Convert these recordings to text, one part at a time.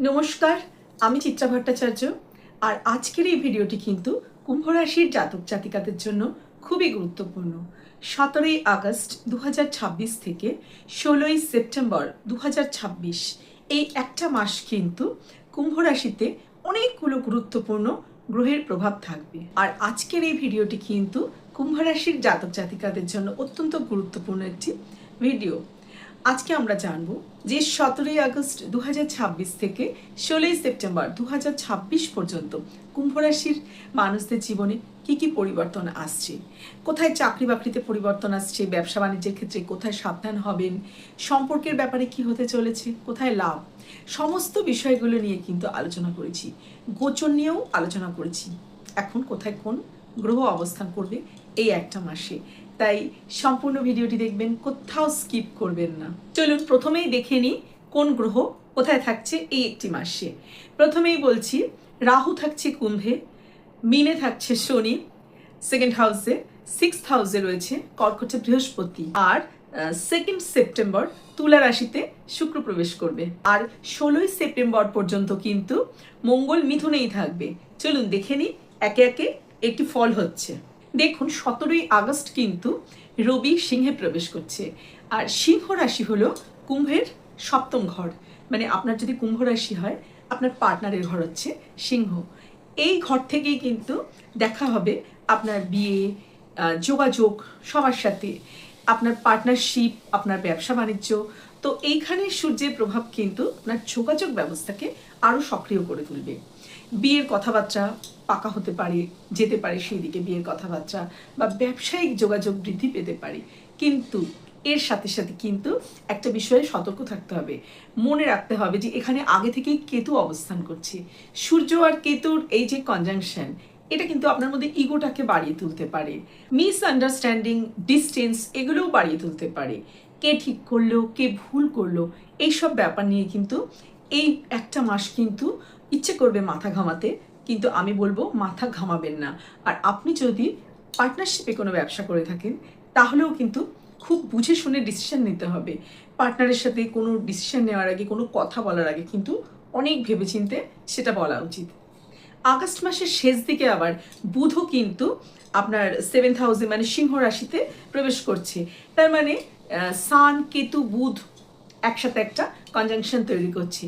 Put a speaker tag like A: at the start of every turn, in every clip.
A: নমস্কার, আমি চিত্রা ভট্টাচার্য। আর আজকের এই ভিডিওটি কিন্তু কুম্ভ রাশির জাতক জাতিকাদের জন্য খুবই গুরুত্বপূর্ণ। 17ই আগস্ট 2026 থেকে 16ই সেপ্টেম্বর 2026 এই একটা মাস কিন্তু কুম্ভ রাশিতে অনেকগুলো গুরুত্বপূর্ণ গ্রহের প্রভাব থাকবে। আর আজকের এই ভিডিওটি কিন্তু কুম্ভ রাশির জাতক জাতিকাদের জন্য অত্যন্ত গুরুত্বপূর্ণ একটি ভিডিও। আজকে আমরা জানব যে 17ই আগস্ট 2026 থেকে 16ই সেপ্টেম্বর 2026 পর্যন্ত কুম্ভ রাশির মানুষদের জীবনে কি কি পরিবর্তন আসছে, কোথায় চাকরি বাকরিতে পরিবর্তন আসছে, ব্যবসা বাণিজ্যের ক্ষেত্রে কোথায় সাবধান হবেন, সম্পর্কের ব্যাপারে কি হতে চলেছে, কোথায় লাভ, সমস্ত বিষয়গুলো নিয়ে কিন্তু আলোচনা করেছি। গোচর নিয়েও আলোচনা করেছি, এখন কোথায় কোন গ্রহ অবস্থান করবে এই একটা মাসে। তাই সম্পূর্ণ ভিডিওটি দেখবেন, কোথাও স্কিপ করবেন না। চলুন প্রথমেই দেখে নিই কোন গ্রহ কোথায় থাকছে এই একটি মাসে। প্রথমেই বলছি, রাহু থাকছে কুম্ভে, মিনে থাকছে শনি, সেকেন্ড হাউসে, 6th হাউসে রয়েছে কর্কটে বৃহস্পতি, আর 2nd সেপ্টেম্বর তুলা রাশিতে শুক্র প্রবেশ করবে। আর 16ই সেপ্টেম্বর পর্যন্ত কিন্তু মঙ্গল মিথুনেই থাকবে। চলুন দেখে নিই একে একে একটি ফল হচ্ছে। দেখুন 17ই আগস্ট কিন্তু রবি সিংহে প্রবেশ করছে। আর সিংহ রাশি হলো কুম্ভের সপ্তম ঘর, মানে আপনার যদি কুম্ভ রাশি হয় আপনার পার্টনারের ঘর হচ্ছে সিংহ। এই ঘর থেকেই কিন্তু দেখা হবে আপনার বিয়ে, যোগাযোগ সবার সাথে, আপনার পার্টনারশিপ, আপনার ব্যবসা বাণিজ্য। তো এইখানে সূর্যের প্রভাব কিন্তু আপনার যোগাযোগ ব্যবস্থাকে আরও সক্রিয় করে তুলবে। বিয়ের কথাবার্তা পাকা হতে পারে, যেতে পারে সেই দিকে বিয়ের কথাবার্তা, বা ব্যবসায়িক যোগাযোগ বৃদ্ধি পেতে পারে। কিন্তু এর সাথে সাথে কিন্তু একটা বিষয়ে সতর্ক থাকতে হবে, মনে রাখতে হবে যে এখানে আগে থেকেই কেতু অবস্থান করছে। সূর্য আর কেতুর এই যে কনজাংশন, এটা কিন্তু আপনার মধ্যে ইগোটাকে বাড়িয়ে তুলতে পারে, মিসআন্ডারস্ট্যান্ডিং, ডিস্টেন্স এগুলোও বাড়িয়ে তুলতে পারে। কে ঠিক করলো, কে ভুল করলো, এইসব ব্যাপার নিয়ে কিন্তু এই একটা মাস কিন্তু ইচ্ছে করবে মাথা ঘামাতে, কিন্তু আমি বলবো মাথা ঘামাবেন না। আর আপনি যদি পার্টনারশিপে কোনো ব্যবসা করে থাকেন তাহলেও কিন্তু খুব বুঝে শুনে ডিসিশন নিতে হবে। পার্টনারের সাথে কোনো ডিসিশন নেওয়ার আগে, কোনো কথা বলার আগে কিন্তু অনেক ভেবেচিন্তে সেটা বলা উচিত। আগস্ট মাসের শেষ দিকে আবার বুধও কিন্তু আপনার 7th হাউসে মানে সিংহ রাশিতে প্রবেশ করছে। তার মানে সান, কেতু, বুধ একসাথে একটা কনজাংশন তৈরি করছে।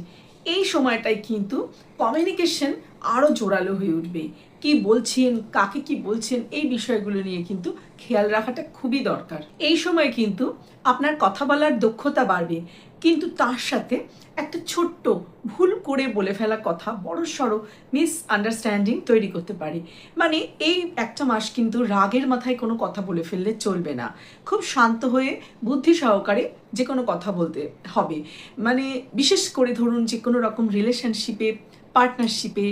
A: এই সময়টায় কিন্তু কমিউনিকেশন আরও জোরালো হয়ে উঠবে। কি বলছেন, কাকে কি বলছেন, এই বিষয়গুলো নিয়ে কিন্তু খেয়াল রাখাটা খুবই দরকার। এই সময় কিন্তু আপনার কথা বলার দক্ষতা বাড়বে, কিন্তু তার সাথে একটা ছোট্ট ভুল করে বলে ফেলা কথা বড়সড় মিসআন্ডারস্ট্যান্ডিং তৈরি করতে পারে। মানে এই একটা মাস কিন্তু রাগের মাথায় কোনো কথা বলে ফেললে চলবে না, খুব শান্ত হয়ে বুদ্ধি সহকারে যে কোনো কথা বলতে হবে। মানে বিশেষ করে ধরুন যে কোনো রকম রিলেশনশিপে, পার্টনারশিপে,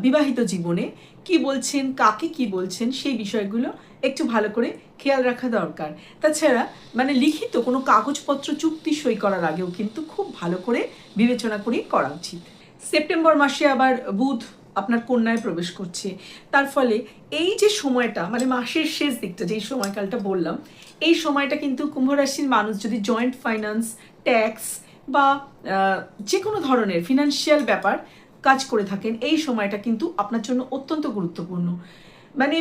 A: বিবাহিত জীবনে কি বলছেন, কাকে কি বলছেন, সেই বিষয়গুলো একটু ভালো করে খেয়াল রাখা দরকার। তাছাড়া মানে লিখিত কোনো কাগজপত্র চুক্তি সই করার আগেও কিন্তু খুব ভালো করে বিবেচনা করে করা উচিত। সেপ্টেম্বর মাসে আবার বুধ আপনার কন্যায় প্রবেশ করছে। তার ফলে এই যে সময়টা, মানে মাসের শেষ দিকটা যেই সময়কালটা বললাম, এই সময়টা কিন্তু কুম্ভ রাশির মানুষ যদি জয়েন্ট ফাইন্যান্স, ট্যাক্স বা যে কোনো ধরনের ফিনান্সিয়াল ব্যাপার কাজ করে থাকেন, এই সময়টা কিন্তু আপনার জন্য অত্যন্ত গুরুত্বপূর্ণ। মানে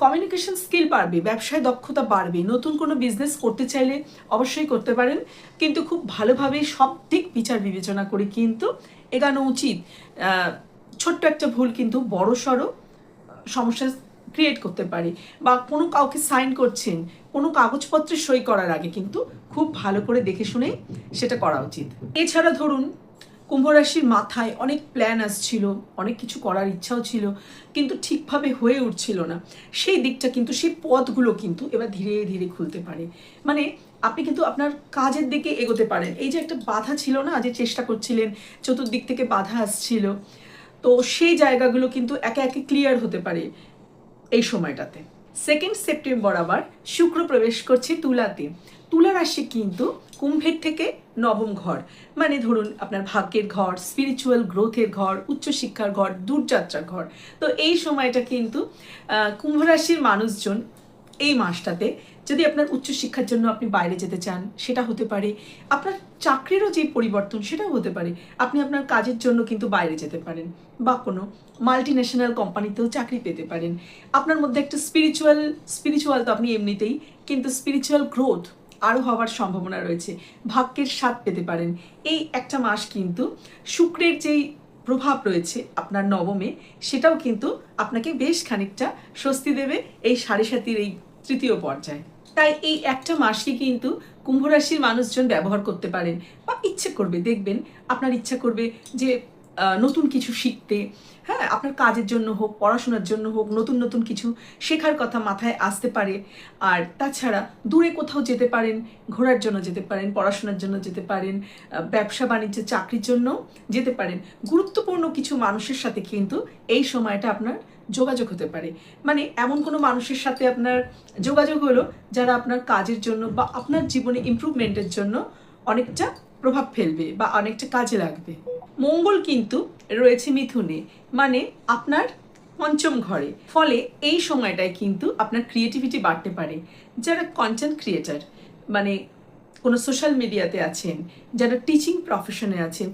A: কমিউনিকেশন স্কিল বাড়বে, ব্যবসায় দক্ষতা বাড়বে, নতুন কোনো বিজনেস করতে চাইলে অবশ্যই করতে পারেন, কিন্তু খুব ভালোভাবে সব দিক বিচার বিবেচনা করে কিন্তু এগানো উচিত। ছোট্ট একটা ভুল কিন্তু বড় সড়ো সমস্যা ক্রিয়েট করতে পারে। বা কোনো কাউকে সাইন করছেন, কোনো কাগজপত্রে সই করার আগে কিন্তু খুব ভালো করে দেখে শুনে সেটা করা উচিত। এছাড়া ধরুন কুম্ভ রাশির মাথায় অনেক প্ল্যান আসছিল, অনেক কিছু করার ইচ্ছাও ছিল, কিন্তু ঠিকভাবে হয়ে উঠছিল না, সেই দিকটা কিন্তু, সেই পথগুলো কিন্তু এবার ধীরে ধীরে খুলতে পারে। মানে আপনি কিন্তু আপনার কাজের দিকে এগোতে পারেন। এই যে একটা বাধা ছিল না, যে চেষ্টা করছিলেন, চতুর্দিক থেকে বাধা আসছিল, তো সেই জায়গাগুলো কিন্তু একে একে ক্লিয়ার হতে পারে এই সময়টাতে। 2nd সেপ্টেম্বর আবার শুক্র প্রবেশ করছে তুলাতে। তুলা রাশি কিন্তু কুম্ভের থেকে নবম ঘর, মানে ধরুন আপনার ভাগ্যের ঘর, স্পিরিচুয়াল গ্রোথের ঘর, উচ্চশিক্ষার ঘর, দূরযাত্রার ঘর। তো এই সময়টা কিন্তু কুম্ভ রাশির মানুষজন এই মাসটাতে যদি আপনার উচ্চশিক্ষার জন্য আপনি বাইরে যেতে চান সেটা হতে পারে, আপনার চাকরিরও যে পরিবর্তন সেটাও হতে পারে, আপনি আপনার কাজের জন্য কিন্তু বাইরে যেতে পারেন বা কোনো মাল্টি ন্যাশনাল কোম্পানিতেও চাকরি পেতে পারেন। আপনার মধ্যে একটা স্পিরিচুয়াল তো আপনি এমনিতেই, কিন্তু স্পিরিচুয়াল গ্রোথ আরও হওয়ার সম্ভাবনা রয়েছে, ভাগ্যের স্বাদ পেতে পারেন। এই একটা মাস কিন্তু শুক্রের যেই প্রভাব রয়েছে আপনার নবমে, সেটাও কিন্তু আপনাকে বেশ খানিকটা স্বস্তি দেবে এই সাড়ে সাতির এই তৃতীয় পর্যায়ে। তাই এই একটা মাসকে কিন্তু কুম্ভ রাশির মানুষজন ব্যবহার করতে পারেন বা ইচ্ছে করবে, দেখবেন আপনার ইচ্ছা করবে যে নতুন কিছু শিখতে, হ্যাঁ, আপনার কাজের জন্য হোক, পড়াশোনার জন্য হোক, নতুন নতুন কিছু শেখার কথা মাথায় আসতে পারে। আর তাছাড়া দূরে কোথাও যেতে পারেন, ঘোরার জন্য যেতে পারেন, পড়াশোনার জন্য যেতে পারেন, ব্যবসা বাণিজ্য চাকরির জন্য যেতে পারেন। গুরুত্বপূর্ণ কিছু মানুষের সাথে কিন্তু এই সময়টা আপনার যোগাযোগ হতে পারে, মানে এমন কোনো মানুষের সাথে আপনার যোগাযোগ হলো যারা আপনার কাজের জন্য বা আপনার জীবনে ইমপ্রুভমেন্টের জন্য অনেকটা প্রভাব ফেলবে বা অনেকটা কাজে লাগবে। মঙ্গল কিন্তু রয়েছে মিথুনে, মানে আপনার পঞ্চম ঘরে, ফলে এই সময়টায় কিন্তু আপনার ক্রিয়েটিভিটি বাড়তে পারে। যারা কন্টেন্ট ক্রিয়েটার, মানে কোনো সোশ্যাল মিডিয়াতে আছেন, যারা টিচিং প্রফেশনে আছেন,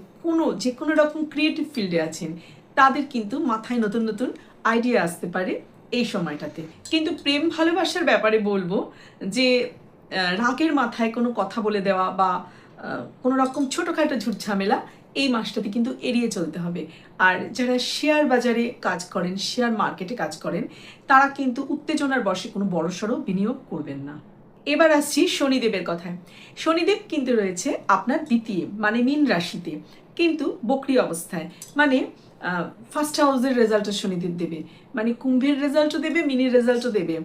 A: যে কোনো রকম ক্রিয়েটিভ ফিল্ডে আছেন, তাদের কিন্তু মাথায় নতুন নতুন আইডিয়া আসতে পারে এই সময়টাতে। কিন্তু প্রেম ভালোবাসার ব্যাপারে বলবো যে রাগের মাথায় কোনো কথা বলে দেওয়া বা কোনো রকম ছোটোখাটো ঝুটঝামেলা এই মাসটাতে কিন্তু এড়িয়ে চলতে হবে। আর যারা শেয়ার বাজারে কাজ করেন, শেয়ার মার্কেটে কাজ করেন, তারা কিন্তু উত্তেজনার বশে কোনো বড়সড় বিনিয়োগ করবেন না। এবার আসছি শনিদেবের কথায়। শনিদেব কিন্তু রয়েছে আপনার দ্বিতীয়, মানে মীন রাশিতে, কিন্তু বকরি অবস্থায়, মানে ফার্স্ট হাউসের রেজাল্টও শনিদেব দেবে, মানে কুম্ভের রেজাল্টও দেবে, মীনের রেজাল্টও দেবে।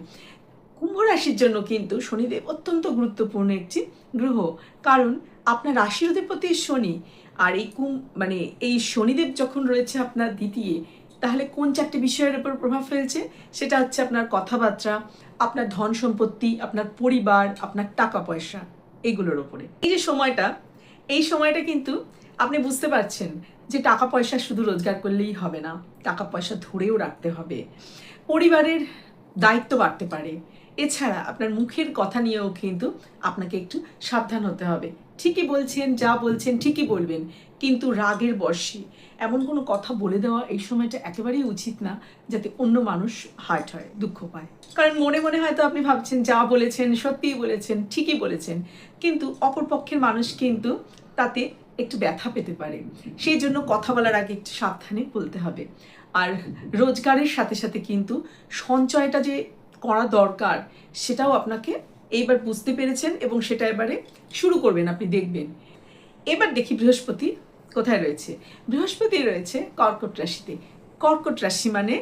A: কুম্ভ রাশির জন্য কিন্তু শনিদেব অত্যন্ত গুরুত্বপূর্ণ একটি গ্রহ, কারণ আপনার রাশির অধিপতি শনি, আর এই শনিদেব যখন রয়েছে আপনার দ্বিতীয়, তাহলে কোন চারটে বিষয়ের উপর প্রভাব ফেলছে? সেটা হচ্ছে আপনার কথাবার্তা, আপনার ধন সম্পত্তি, আপনার পরিবার, আপনার টাকা পয়সা, এগুলোর ওপরে। এই সময়টা কিন্তু আপনি বুঝতে পারছেন যে টাকা পয়সা শুধু রোজগার করলেই হবে না, টাকা পয়সা ধরেও রাখতে হবে, পরিবারের দায়িত্ব বাড়তে পারে। এছাড়া আপনার মুখের কথা নিয়েও কিন্তু আপনাকে একটু সাবধান হতে হবে। ঠিকই বলছেন, যা বলছেন ঠিকই বলবেন, কিন্তু রাগের বশে এমন কোনো কথা বলে দেওয়া এই সময়টা একেবারেই উচিত না, যাতে অন্য মানুষ হার্ট হয়, দুঃখ পায়। কারণ মনে মনে হয়তো আপনি ভাবছেন যা বলেছেন সত্যিই বলেছেন, ঠিকই বলেছেন, কিন্তু অপরপক্ষের মানুষ কিন্তু তাতে একটু ব্যথা পেতে পারে। সেই জন্য কথা বলার আগে একটু সাবধানে বলতে হবে। আর রোজগারের সাথে সাথে কিন্তু সঞ্চয়টা যে করা দরকার, সেটাও আপনাকে এইবার বুঝতে পেরেছেন এবং সেটা এবারে শুরু করবেন, আপনি দেখবেন। এবার দেখি বৃহস্পতি কোথায় রয়েছে। বৃহস্পতি রয়েছে কর্কট রাশিতে। কর্কট রাশি মানে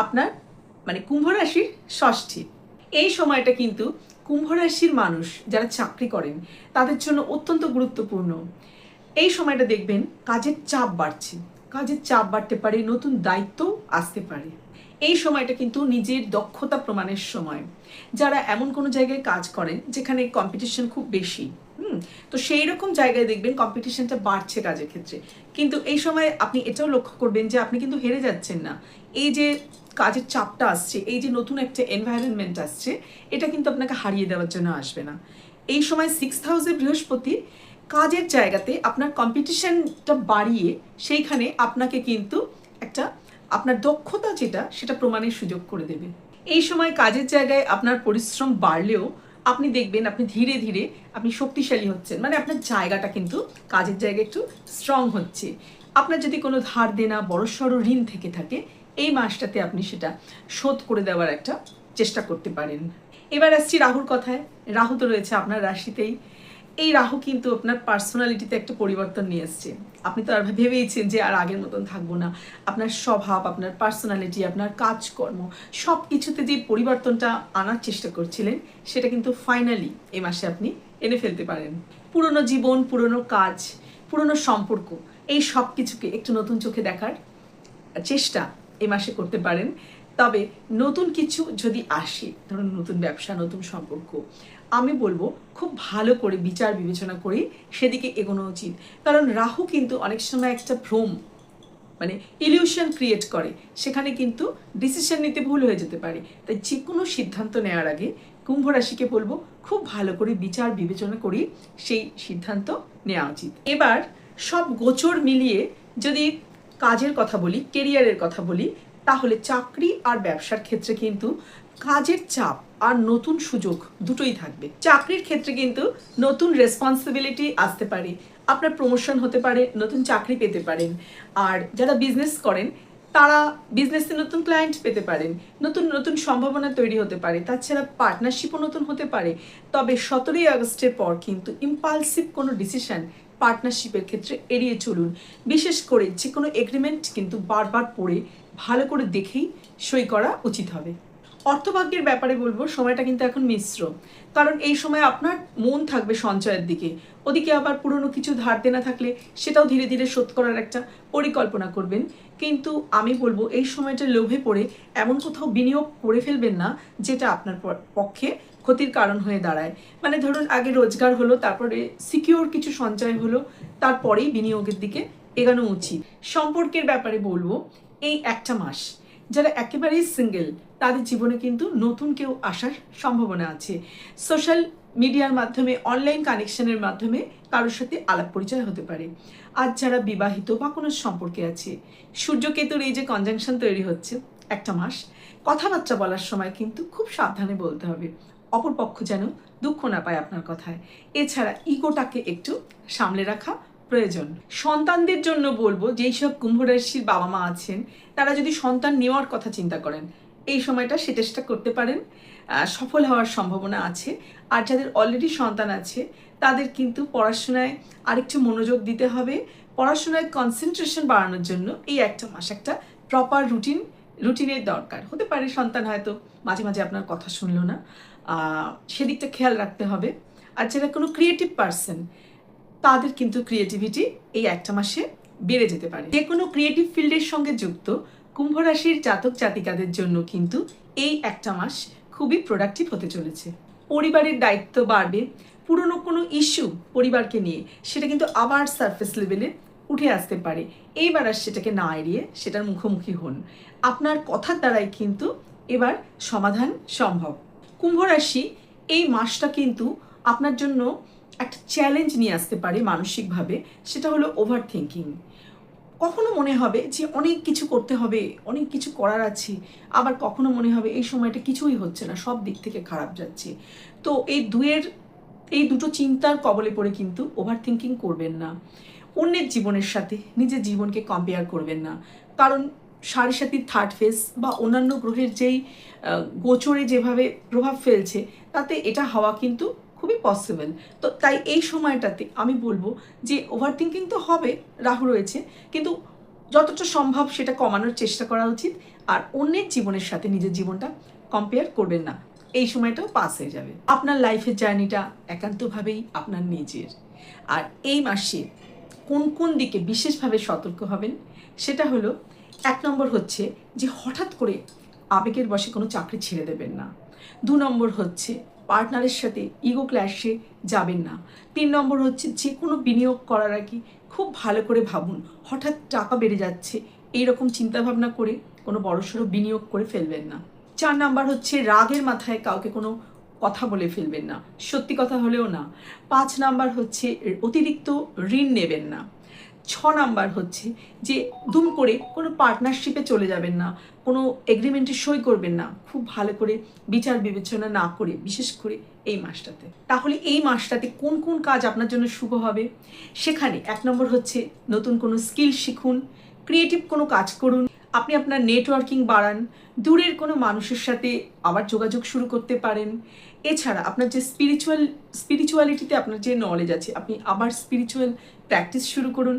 A: আপনার, মানে কুম্ভ রাশির ষষ্ঠী। এই সময়টা কিন্তু কুম্ভ রাশির মানুষ যারা চাকরি করেন তাদের জন্য অত্যন্ত গুরুত্বপূর্ণ। এই সময়টা দেখবেন কাজের চাপ বাড়ছে, কাজের চাপ বাড়তে পারে, নতুন দায়িত্ব আসতে পারে। এই সময়টা কিন্তু নিজের দক্ষতা প্রমাণের সময়। যারা এমন কোনো জায়গায় কাজ করেন যেখানে কম্পিটিশন খুব বেশি, তো সেই রকম জায়গায় দেখবেন কম্পিটিশনটা বাড়ছে কাজের ক্ষেত্রে, কিন্তু এই সময় আপনি এটাও লক্ষ্য করবেন যে আপনি কিন্তু হেরে যাচ্ছেন না। এই যে কাজের চাপটা আসছে, এই যে নতুন একটা এনভায়রনমেন্ট আসছে, এটা কিন্তু আপনাকে হারিয়ে দেওয়ার জন্য আসবে না। এই সময় 6th হাউসে বৃহস্পতি কাজের জায়গাতে আপনার কম্পিটিশনটা বাড়িয়ে সেইখানে আপনাকে কিন্তু একটা আপনার দক্ষতা যেটা সেটা প্রমাণের সুযোগ করে দেবে। এই সময় কাজের জায়গায় আপনার পরিশ্রম বাড়লেও আপনি দেখবেন আপনি ধীরে ধীরে আপনি শক্তিশালী হচ্ছেন, মানে আপনার জায়গাটা কিন্তু কাজের জায়গায় একটু স্ট্রং হচ্ছে। আপনার যদি কোনো ধার দেনা বড়সড় ঋণ থেকে থাকে, এই মাসটাতে আপনি সেটা শোধ করে দেওয়ার একটা চেষ্টা করতে পারেন। এবার আসছি রাহুর কথায়। রাহু তো রয়েছে আপনার রাশিতেই। এই রাহু কিন্তু আপনার পার্সোনালিটিতে একটা পরিবর্তন নিয়ে এসছে। আপনি তো আর ভেবেইছেন যে আর আগের মতন থাকবো না। আপনার স্বভাব, আপনার পার্সোনালিটি, আপনার কাজকর্ম সব কিছুতে যে পরিবর্তনটা আনার চেষ্টা করছিলেন, সেটা কিন্তু ফাইনালি এই মাসে আপনি এনে ফেলতে পারেন। পুরনো জীবন, পুরনো কাজ, পুরনো সম্পর্ক, এই সব কিছুকে একটু নতুন চোখে দেখার চেষ্টা এই মাসে করতে পারেন। তবে নতুন কিছু যদি আসে, ধরুন নতুন ব্যবসা, নতুন সম্পর্ক, আমি বলবো খুব ভালো করে বিচার বিবেচনা করে সেদিকে এগোনো উচিত। কারণ রাহু কিন্তু অনেক সময় একটা ভ্রম, মানে ইলিউশন ক্রিয়েট করে, সেখানে কিন্তু ডিসিশন নিতে ভুল হয়ে যেতে পারে। তাই যে কোনো সিদ্ধান্ত নেওয়ার আগে কুম্ভ রাশিকে বলবো খুব ভালো করে বিচার বিবেচনা করে সেই সিদ্ধান্ত নেওয়া উচিত। এবার সব গোচর মিলিয়ে যদি কাজের কথা বলি, কেরিয়ারের কথা বলি, তাহলে চাকরি আর ব্যবসার ক্ষেত্রে কিন্তু কাজের চাপ আর নতুন সুযোগ দুটোই থাকবে। চাকরির ক্ষেত্রে কিন্তু নতুন রেসপন্সিবিলিটি আসতে পারে, আপনার প্রমোশন হতে পারে, নতুন চাকরি পেতে পারেন। আর যারা বিজনেস করেন তারা বিজনেসে নতুন ক্লায়েন্ট পেতে পারেন, নতুন নতুন সম্ভাবনা তৈরি হতে পারে। তাছাড়া পার্টনারশিপও নতুন হতে পারে। তবে 17ই আগস্টের পর কিন্তু ইম্পালসিভ কোনো ডিসিশন পার্টনারশিপের ক্ষেত্রে এড়িয়ে চলুন। বিশেষ করে যে কোনো এগ্রিমেন্ট কিন্তু বারবার পড়ে ভালো করে দেখেই সই করা উচিত হবে। অর্থভাগ্যের ব্যাপারে বলবো সময়টা কিন্তু এখন মিশ্র, কারণ এই সময় আপনার মন থাকবে সঞ্চয়ের দিকে, ওদিকে আবার পুরনো কিছু ধার দেনা থাকলে সেটাও ধীরে ধীরে শোধ করার একটা পরিকল্পনা করবেন। কিন্তু আমি বলবো এই সময়টা লোভে পড়ে এমন কোথাও বিনিয়োগ করে ফেলবেন না যেটা আপনার পক্ষে ক্ষতির কারণ হয়ে দাঁড়ায়। মানে ধরুন আগে রোজগার হলো, তারপরে সিকিউর কিছু সঞ্চয় হলো, তারপরেই বিনিয়োগের দিকে এগানো উচিত। সম্পর্কের ব্যাপারে বলবো এই একটা মাস যারা একেবারেই সিঙ্গেল তাদের জীবনে কিন্তু নতুন কেউ আসার সম্ভাবনা আছে। সোশ্যাল মিডিয়ার মাধ্যমে, অনলাইন কানেকশনের মাধ্যমে কারোর সাথে আলাপ পরিচয় হতে পারে। আর যারা বিবাহিত বা কোনো সম্পর্কে আছে, সূর্যকেতুর এই যে কনজাংশন তৈরি হচ্ছে একটা মাস, কথাবার্তা বলার সময় কিন্তু খুব সাবধানে বলতে হবে, অপরপক্ষ যেন দুঃখ না পায় আপনার কথায়। এছাড়া ইগোটাকে একটু সামলে রাখা প্রয়োজন। সন্তানদের জন্য বলবো যেই সব কুম্ভ রাশির বাবা মা আছেন তারা যদি সন্তান নেওয়ার কথা চিন্তা করেন এই সময়টা সে চেষ্টা করতে পারেন, সফল হওয়ার সম্ভাবনা আছে। আর যাদের অলরেডি সন্তান আছে তাদের কিন্তু পড়াশোনায় আরেকটু মনোযোগ দিতে হবে। পড়াশোনায় কনসেন্ট্রেশন বাড়ানোর জন্য এই একটা মাস একটা প্রপার রুটিনের দরকার হতে পারে। সন্তান হয়তো মাঝে মাঝে আপনার কথা শুনলো না, সেদিকটা খেয়াল রাখতে হবে। আর যারা কোনো ক্রিয়েটিভ পার্সন তাদের কিন্তু ক্রিয়েটিভিটি এই একটা মাসে বেড়ে যেতে পারে। যে কোনো ক্রিয়েটিভ ফিল্ডের সঙ্গে যুক্ত কুম্ভ রাশির জাতক জাতিকাদের জন্য কিন্তু এই একটা মাস খুবই প্রোডাক্টিভ হতে চলেছে। পরিবারের দায়িত্ব বাড়বে, পুরনো কোনো ইস্যু পরিবারকে নিয়ে সেটা কিন্তু আবার সারফেস লেভেলে উঠে আসতে পারে। এইবার আর সেটাকে না এড়িয়ে সেটার মুখোমুখি হন, আপনার কথার দ্বারাই কিন্তু এবার সমাধান সম্ভব। কুম্ভ রাশি এই মাসটা কিন্তু আপনার জন্য একটা চ্যালেঞ্জ নিয়ে আসতে পারে মানসিকভাবে, সেটা হলো ওভার থিঙ্কিং। কখনো মনে হবে যে অনেক কিছু করতে হবে, অনেক কিছু করার আছে, আবার কখনো মনে হবে এই সময়টা কিছুই হচ্ছে না, সব দিক থেকে খারাপ যাচ্ছে। তো এই দুটো চিন্তার কবলে পড়ে কিন্তু ওভার থিঙ্কিং করবেন না। অন্যের জীবনের সাথে নিজের জীবনকে কম্পেয়ার করবেন না, কারণ সাড়ে সাতির থার্ড ফেজ বা অন্যান্য গ্রহের যেই গোচরে যেভাবে প্রভাব ফেলছে তাতে এটা হওয়া কিন্তু খুবই পসিবল। তো তাই এই সময়টাতে আমি বলবো যে ওভার থিঙ্কিং তো হবে, রাহু রয়েছে, কিন্তু যতটা সম্ভব সেটা কমানোর চেষ্টা করা উচিত। আর অন্যের জীবনের সাথে নিজের জীবনটা কম্পেয়ার করবেন না, এই সময়টাও পাস হয়ে যাবে। আপনার লাইফের জার্নিটা একান্তভাবেই আপনার নিজের। আর এই মাসে কোন কোন দিকে বিশেষভাবে সতর্ক হবেন সেটা হলো, 1 নম্বর হচ্ছে যে হঠাৎ করে আবেগের বশে কোনো চাকরি ছেড়ে দেবেন না। 2 নম্বর হচ্ছে পার্টনারের সাথে ইগো ক্ল্যাশে যাবেন না। 3 নম্বর হচ্ছে যে কোনো বিনিয়োগ করার আগে খুব ভালো করে ভাবুন, হঠাৎ টাকা বেড়ে যাচ্ছে এইরকম চিন্তাভাবনা করে কোনো বড়সড় বিনিয়োগ করে ফেলবেন না। 4 নাম্বার হচ্ছে রাগের মাথায় কাউকে কোনো কথা বলে ফেলবেন না, সত্যি কথা হলেও না। 5 নাম্বার হচ্ছে অতিরিক্ত ঋণ নেবেন না। 6 নাম্বার হচ্ছে যে দুম করে কোনো পার্টনারশিপে চলে যাবেন না, কোনো এগ্রিমেন্টে সই করবেন না, খুব ভালো করে বিচার বিবেচনা না করে, বিশেষ করে এই মাসটাতে। তাহলে এই মাসটাতে কোন কোন কাজ আপনার জন্য শুভ হবে সেখানে 1 নম্বর হচ্ছে নতুন কোনো স্কিল শিখুন, ক্রিয়েটিভ কোনো কাজ করুন, আপনি আপনার নেটওয়ার্কিং বাড়ান, দূরের কোনো মানুষের সাথে আবার যোগাযোগ শুরু করতে পারেন। এছাড়া আপনার যে স্পিরিচুয়ালিটিতে আপনার যে নলেজ আছে আপনি আবার স্পিরিচুয়াল প্র্যাকটিস শুরু করুন।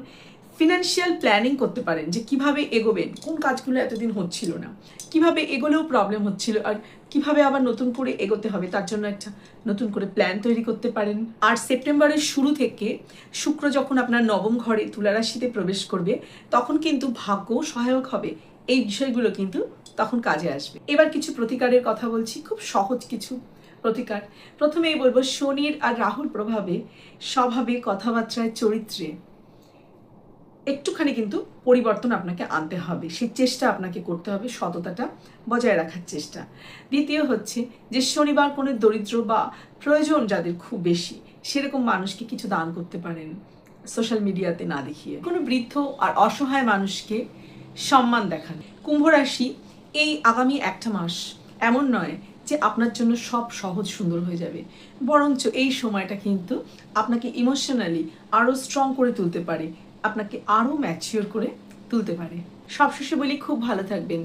A: ফিনান্সিয়াল প্ল্যানিং করতে পারেন যে কিভাবে এগোবেন, কোন কাজগুলো এতদিন হচ্ছিল না, কিভাবে এগোলেও প্রবলেম হচ্ছিল, আর কিভাবে আবার নতুন করে এগোতে হবে তার জন্য একটা নতুন করে প্ল্যান তৈরি করতে পারেন। আর সেপ্টেম্বরের শুরু থেকে শুক্র যখন আপনার নবম ঘরে তুলা রাশিতে প্রবেশ করবে তখন কিন্তু ভাগ্য সহায়ক হবে, এই বিষয়গুলো কিন্তু তখন কাজে আসবে। এবার কিছু প্রতিকারের কথা বলছি, খুব সহজ কিছু প্রতিকার। প্রথমেই বলবো শনির আর রাহুর প্রভাবে স্বভাবে, কথাবার্তায়, চরিত্রে একটুখানি কিন্তু পরিবর্তন আপনাকে আনতে হবে, সেই চেষ্টা আপনাকে করতে হবে, সততাটা বজায় রাখার চেষ্টা। দ্বিতীয় হচ্ছে যে শনিবার কোনো দরিদ্র বা প্রয়োজন যাদের খুব বেশি সেরকম মানুষকে কিছু দান করতে পারেন, সোশ্যাল মিডিয়াতে না দেখিয়ে। কোনো বৃদ্ধ আর অসহায় মানুষকে সম্মান দেখান। কুম্ভ রাশি, এই আগামী একটা মাস এমন নয় যে আপনার জন্য সব সহজ সুন্দর হয়ে যাবে, বরঞ্চ এই সময়টা কিন্তু আপনাকে ইমোশনালি আরও স্ট্রং করে তুলতে পারে, আপনাকে আরও ম্যাচিওর করে তুলতে পারে। সবশেষে বলি, খুব ভালো থাকবেন,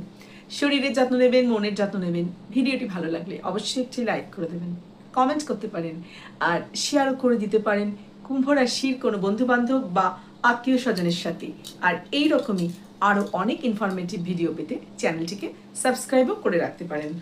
A: শরীরের যত্ন নেবেন, মনের যত্ন নেবেন। ভিডিওটি ভালো লাগলে অবশ্যই একটি লাইক করে দেবেন, কমেন্ট করতে পারেন, আর শেয়ারও করে দিতে পারেন কুম্ভ রাশির কোনো বন্ধুবান্ধব বা আত্মীয় স্বজনের সাথে। আর এই রকমই আরও অনেক ইনফরমেটিভ ভিডিও পেতে চ্যানেলটিকে সাবস্ক্রাইবও করে রাখতে পারেন।